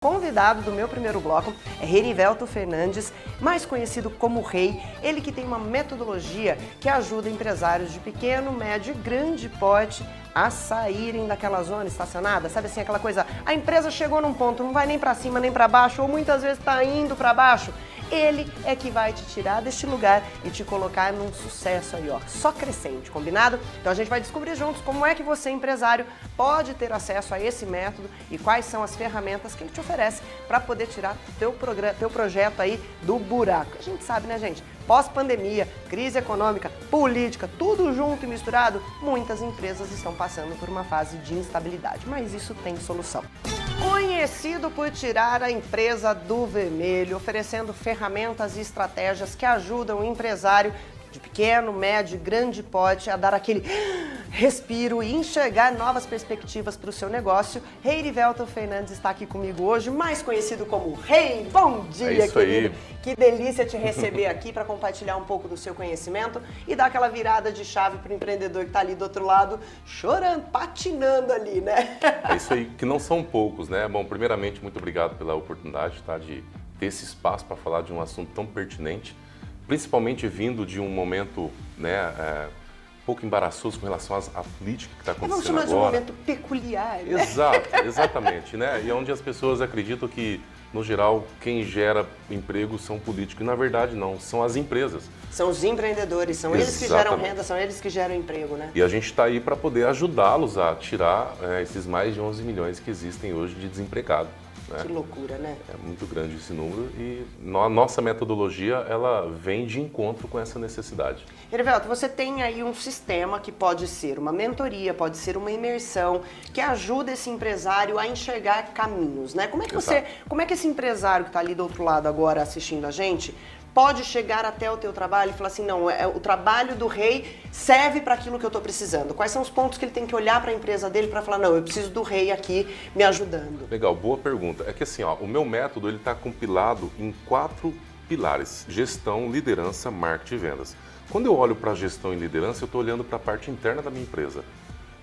Convidado do meu primeiro bloco é Herivelto Fernandes, mais conhecido como Rei. Ele que tem uma metodologia que ajuda empresários de pequeno, médio e grande porte a saírem daquela zona estacionada, sabe assim, aquela coisa, a empresa chegou num ponto, não vai nem para cima nem para baixo, ou muitas vezes está indo para baixo. Ele é que vai te tirar deste lugar e te colocar num sucesso aí, ó, só crescente, combinado? Então a gente vai descobrir juntos como é que você, empresário, pode ter acesso a esse método e quais são as ferramentas que ele te oferece para poder tirar teu projeto aí do buraco. A gente sabe, né, gente? Pós-pandemia, crise econômica, política, tudo junto e misturado, muitas empresas estão passando por uma fase de instabilidade, mas isso tem solução. Conhecido por tirar a empresa do vermelho, oferecendo ferramentas e estratégias que ajudam o empresário de pequeno, médio e grande porte a dar aquele respiro e enxergar novas perspectivas para o seu negócio. Herivelto Fernandes está aqui comigo hoje, mais conhecido como Rei. Bom dia, querido. Que delícia te receber aqui para compartilhar um pouco do seu conhecimento e dar aquela virada de chave para o empreendedor que está ali do outro lado, chorando, patinando ali, né? É isso aí, que não são poucos, né? Bom, primeiramente, muito obrigado pela oportunidade, tá, de ter esse espaço para falar de um assunto tão pertinente, principalmente vindo de um momento, né, um pouco embaraçoso com relação à política que está acontecendo agora. Vamos chamar de um momento peculiar, né? Exato, exatamente, né? E onde as pessoas acreditam que, no geral, quem gera emprego são políticos. E, na verdade, não, são as empresas. São os empreendedores, são eles que geram renda, são eles que geram emprego, né? E a gente está aí para poder ajudá-los a tirar esses mais de 11 milhões que existem hoje de desempregados. Que loucura, né? É muito grande esse número e a nossa metodologia, ela vem de encontro com essa necessidade. Herivelto, você tem aí um sistema que pode ser uma mentoria, pode ser uma imersão, que ajuda esse empresário a enxergar caminhos, né? Como é que esse empresário que está ali do outro lado agora assistindo a gente pode chegar até o teu trabalho e falar assim, não, o trabalho do Rei serve para aquilo que eu estou precisando? Quais são os pontos que ele tem que olhar para a empresa dele para falar, não, eu preciso do Rei aqui me ajudando? Legal, boa pergunta. É que assim, ó, o meu método ele está compilado em 4 pilares: gestão, liderança, marketing e vendas. Quando eu olho para gestão e liderança, eu estou olhando para a parte interna da minha empresa.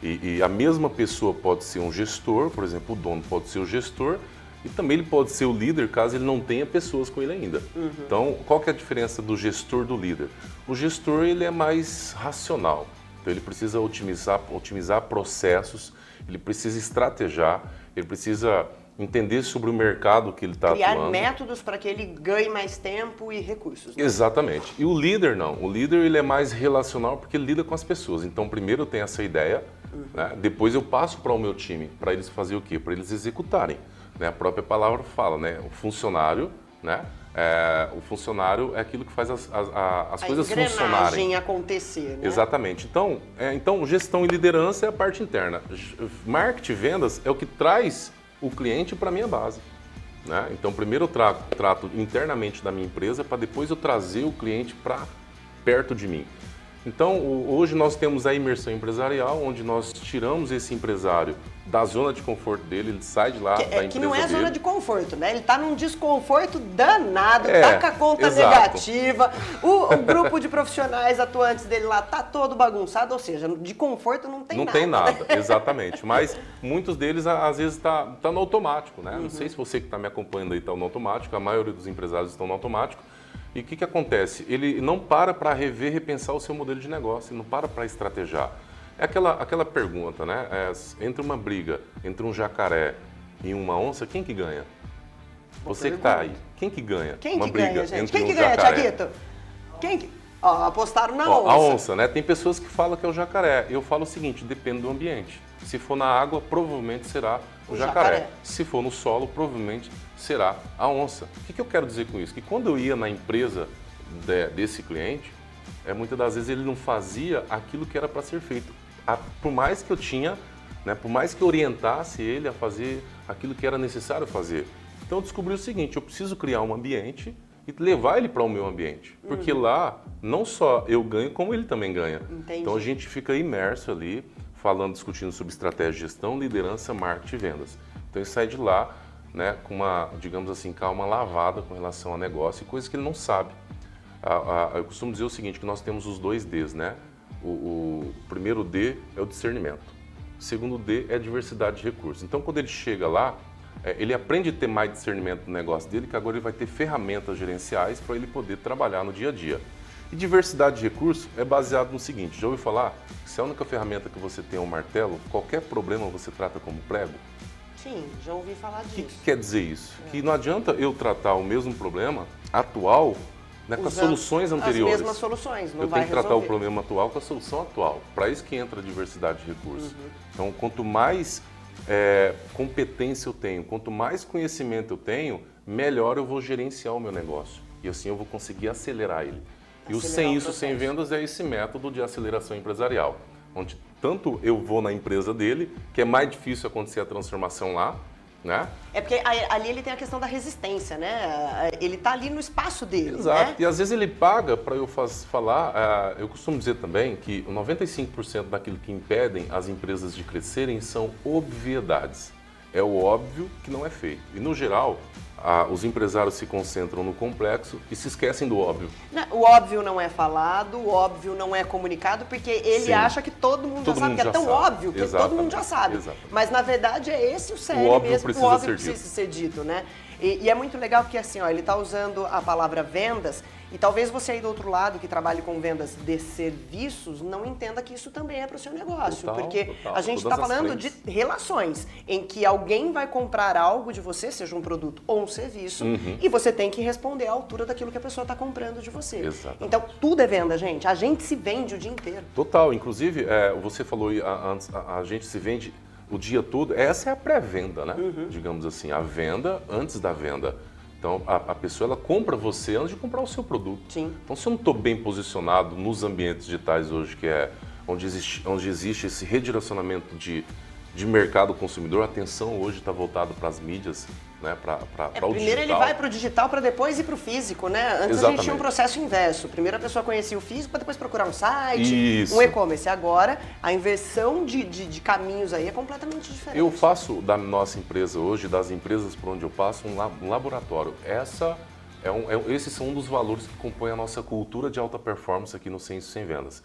E a mesma pessoa pode ser um gestor, por exemplo, o dono pode ser o gestor, e também ele pode ser o líder caso ele não tenha pessoas com ele ainda. Então, qual que é a diferença do gestor do líder? O gestor ele é mais racional, então ele precisa otimizar processos, ele precisa estrategiar, ele precisa entender sobre o mercado que ele está atuando. Criar métodos para que ele ganhe mais tempo e recursos. Né? Exatamente. E o líder não. O líder ele é mais relacional porque ele lida com as pessoas. Então, primeiro eu tenho essa ideia, né? Depois eu passo para o meu time, para eles fazer o quê? Para eles executarem. Né? A própria palavra fala, né? O funcionário, né? O funcionário é aquilo que faz as coisas funcionarem. Acontecer, né? Exatamente. Então, gestão e liderança é a parte interna. Marketing e vendas é o que traz o cliente para a minha base. Né? Então, primeiro eu trato internamente da minha empresa para depois eu trazer o cliente para perto de mim. Então, hoje nós temos a imersão empresarial, onde nós tiramos esse empresário da zona de conforto dele, ele sai de lá da empresa que não é dele. Zona de conforto, né? Ele está num desconforto danado, tá com a conta negativa, o grupo de profissionais atuantes dele lá tá todo bagunçado, ou seja, de conforto não tem nada. Não tem nada, exatamente. Mas muitos deles, às vezes, tá no automático, né? Não sei se você que está me acompanhando aí está no automático, a maioria dos empresários estão no automático. E o que acontece? Ele não para repensar o seu modelo de negócio, ele não para estrategiar. É aquela pergunta, né? Entre uma briga entre um jacaré e uma onça, quem que ganha? Você que está aí, quem que ganha? Quem que ganha, gente? Quem que ganha, Thiaguito? Apostaram na onça. A onça, né? Tem pessoas que falam que é o jacaré. Eu falo o seguinte, depende do ambiente. Se for na água, provavelmente será o jacaré. Se for no solo, provavelmente será a onça. O que eu quero dizer com isso? Que quando eu ia na empresa desse cliente, muitas das vezes ele não fazia aquilo que era para ser feito. Por mais que eu tinha, né, por mais que eu orientasse ele a fazer aquilo que era necessário fazer. Então eu descobri o seguinte, eu preciso criar um ambiente e levar ele para o meu ambiente. Porque lá, não só eu ganho, como ele também ganha. Entendi. Então a gente fica imerso ali, discutindo sobre estratégia de gestão, liderança, marketing e vendas. Então ele sai de lá, né, com uma, digamos assim, calma lavada com relação ao negócio e coisas que ele não sabe. Eu costumo dizer o seguinte, que nós temos os 2 Ds, né? O primeiro D é o discernimento, o segundo D é a diversidade de recursos. Então, quando ele chega lá, ele aprende a ter mais discernimento do negócio dele, que agora ele vai ter ferramentas gerenciais para ele poder trabalhar no dia a dia. E diversidade de recursos é baseado no seguinte, já ouviu falar? Se a única ferramenta que você tem é um martelo, qualquer problema você trata como prego? Sim, já ouvi falar disso. O que quer dizer isso? Que não adianta eu tratar o mesmo problema atual, né, com as soluções anteriores. As mesmas soluções, não eu vai tenho que tratar resolver. o problema atual com a solução atual. Para isso que entra a diversidade de recursos. Então, quanto mais competência eu tenho, quanto mais conhecimento eu tenho, melhor eu vou gerenciar o meu negócio. E assim eu vou conseguir acelerar ele. E o Sem Isso, Sem Vendas é esse método de aceleração empresarial, onde tanto eu vou na empresa dele, que é mais difícil acontecer a transformação lá, né? É porque ali ele tem a questão da resistência, né? Ele está ali no espaço dele, Exato. né? E às vezes ele paga para eu falar, eu costumo dizer também que 95% daquilo que impedem as empresas de crescerem são obviedades. É o óbvio que não é feito. E no geral, os empresários se concentram no complexo e se esquecem do óbvio. O óbvio não é falado, o óbvio não é comunicado, porque ele Sim. acha que todo mundo já sabe, que é tão óbvio que todo mundo já sabe. Exatamente. Mas na verdade é esse o sério O óbvio mesmo, precisa o óbvio ser precisa dito. ser dito, né? E é muito legal porque assim, ó, ele está usando a palavra vendas e talvez você aí do outro lado que trabalhe com vendas de serviços não entenda que isso também é para o seu negócio, porque a gente está falando de relações em que alguém vai comprar algo de você, seja um produto ou um serviço, e você tem que responder à altura daquilo que a pessoa está comprando de você. Exatamente. Então tudo é venda, gente. A gente se vende o dia inteiro. Total. Inclusive, você falou aí antes, a gente se vende o dia todo. Essa é a pré-venda, né? Digamos assim, a venda antes da venda. Então, a pessoa ela compra você antes de comprar o seu produto. Sim. Então, se eu não estou bem posicionado nos ambientes digitais hoje, que é onde existe esse redirecionamento de mercado consumidor, a atenção hoje está voltada para as mídias, né, para o digital. Primeiro ele vai para o digital para depois ir para o físico, né? Antes a gente tinha um processo inverso. Primeiro a pessoa conhecia o físico para depois procurar um site, um e-commerce. Agora a inversão de caminhos aí é completamente diferente. Eu faço da nossa empresa hoje, das empresas por onde eu passo, um laboratório. Esses são um dos valores que compõem a nossa cultura de alta performance aqui no Sem Isso, Sem Vendas.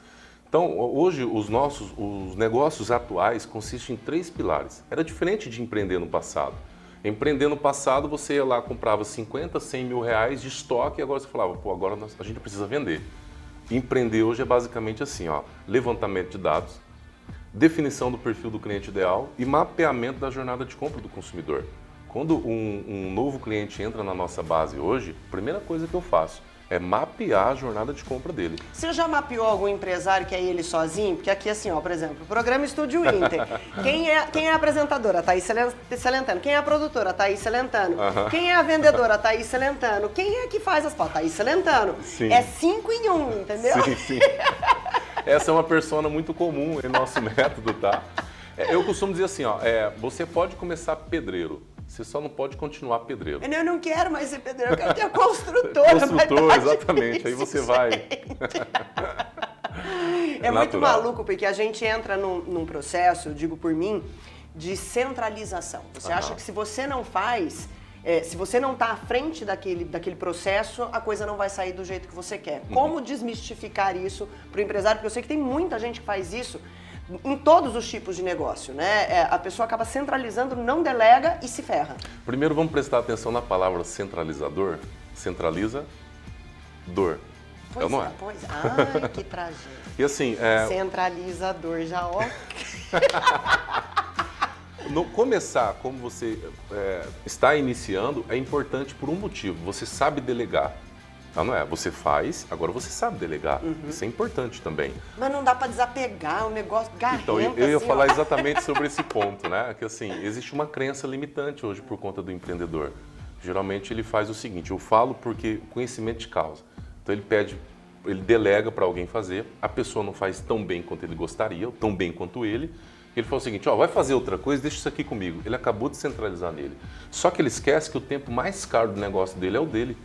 Então, hoje, os negócios atuais consistem em 3 pilares. Era diferente de empreender no passado. Empreender no passado, você ia lá, comprava 50, 100 mil reais de estoque e agora você falava, pô, agora a gente precisa vender. Empreender hoje é basicamente assim, ó, levantamento de dados, definição do perfil do cliente ideal e mapeamento da jornada de compra do consumidor. Quando um novo cliente entra na nossa base hoje, a primeira coisa que eu faço é mapear a jornada de compra dele. Você já mapeou algum empresário que é ele sozinho? Porque aqui assim, ó, por exemplo, o programa Estúdio Inter. Quem é a apresentadora? Thaís Celentano. Quem é a produtora? Thaís Celentano. Quem é a vendedora? Thaís Celentano. Quem é que faz as fotos? Thaís Celentano. Sim. É 5 em 1, entendeu? Sim, sim. Essa é uma persona muito comum em nosso método, tá? Eu costumo dizer assim, ó, você pode começar pedreiro. Você só não pode continuar pedreiro. Eu não quero mais ser pedreiro, eu quero ter a construtora. Construtor, exatamente. Aí você vai. É muito maluco, porque a gente entra num processo, eu digo por mim, de centralização. Você acha que se você não faz, se você não está à frente daquele processo, a coisa não vai sair do jeito que você quer. Como desmistificar isso para o empresário? Porque eu sei que tem muita gente que faz isso em todos os tipos de negócio, né? A pessoa acaba centralizando, não delega e se ferra. Primeiro vamos prestar atenção na palavra centralizador. Centraliza dor. Pois não é? Pois é. Ai, que tragédia. E assim, Centralizador já, ó. No começar, como você está iniciando, é importante por um motivo. Você sabe delegar. Não é? Você faz, agora você sabe delegar. Isso é importante também. Mas não dá para desapegar, o negócio garrenta. Então, eu ia assim, falar exatamente sobre esse ponto, né? Que assim, existe uma crença limitante hoje por conta do empreendedor. Geralmente ele faz o seguinte, eu falo porque conhecimento de causa. Então ele delega para alguém fazer, a pessoa não faz tão bem quanto ele gostaria, ou tão bem quanto ele. Ele fala o seguinte, ó, vai fazer outra coisa, deixa isso aqui comigo. Ele acabou de centralizar nele. Só que ele esquece que o tempo mais caro do negócio dele é o dele.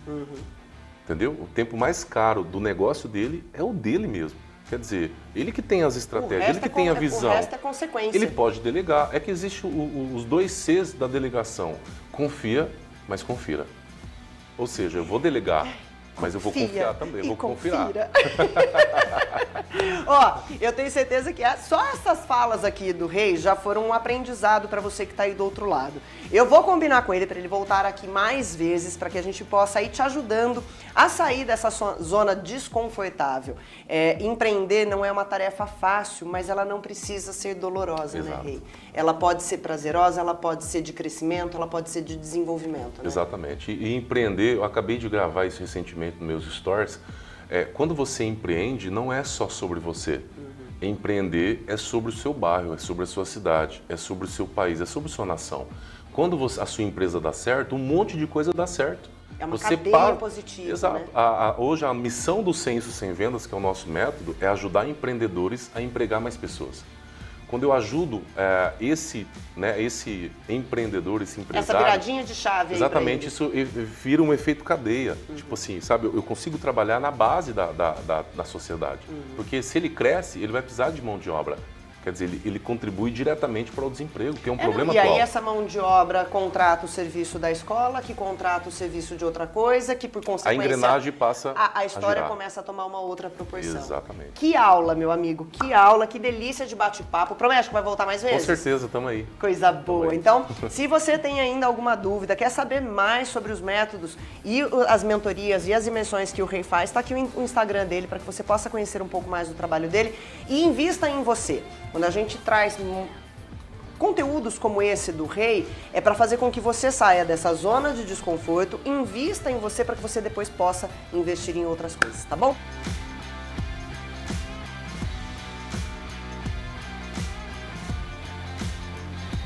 Entendeu? O tempo mais caro do negócio dele é o dele mesmo. Quer dizer, ele que tem as estratégias, ele que tem a visão. O resto é consequência. Ele pode delegar. É que existe os 2 Cs da delegação. Confia, mas confira. Ou seja, eu vou delegar, Mas eu vou confiar também, vou confiar. Ó, eu tenho certeza que só essas falas aqui do Rei já foram um aprendizado para você que está aí do outro lado. Eu vou combinar com ele para ele voltar aqui mais vezes, para que a gente possa ir te ajudando a sair dessa zona desconfortável. Empreender não é uma tarefa fácil, mas ela não precisa ser dolorosa, Exato. né, Rei? Ela pode ser prazerosa, ela pode ser de crescimento, ela pode ser de desenvolvimento, né? Exatamente. E empreender, eu acabei de gravar isso recentemente nos meus stories. Quando você empreende, não é só sobre você. Empreender é sobre o seu bairro, é sobre a sua cidade, é sobre o seu país, é sobre a sua nação. Quando a sua empresa dá certo, um monte de coisa dá certo. É uma cadeia positiva, Exato. né? Hoje a missão do Censo Sem Vendas, que é o nosso método, é ajudar empreendedores a empregar mais pessoas. Quando eu ajudo esse empreendedor, esse empresário... Essa viradinha de chave aí. Exatamente, isso vira um efeito cadeia. Tipo assim, sabe, eu consigo trabalhar na base da sociedade. Porque se ele cresce, ele vai precisar de mão de obra. Quer dizer, ele contribui diretamente para o desemprego, que é um problema atual. E aí essa mão de obra contrata o serviço da escola, que contrata o serviço de outra coisa, que por consequência... A engrenagem passa a história girar. começa a tomar uma outra proporção. Exatamente. Que aula, meu amigo, que aula, que delícia de bate-papo. Promete que vai voltar mais vezes? Com certeza, estamos aí. Coisa boa. Então, se você tem ainda alguma dúvida, quer saber mais sobre os métodos e as mentorias e as imersões que o Rei faz, está aqui o Instagram dele para que você possa conhecer um pouco mais do trabalho dele e invista em você. Quando a gente traz conteúdos como esse do Rei, é para fazer com que você saia dessa zona de desconforto, invista em você para que você depois possa investir em outras coisas, tá bom?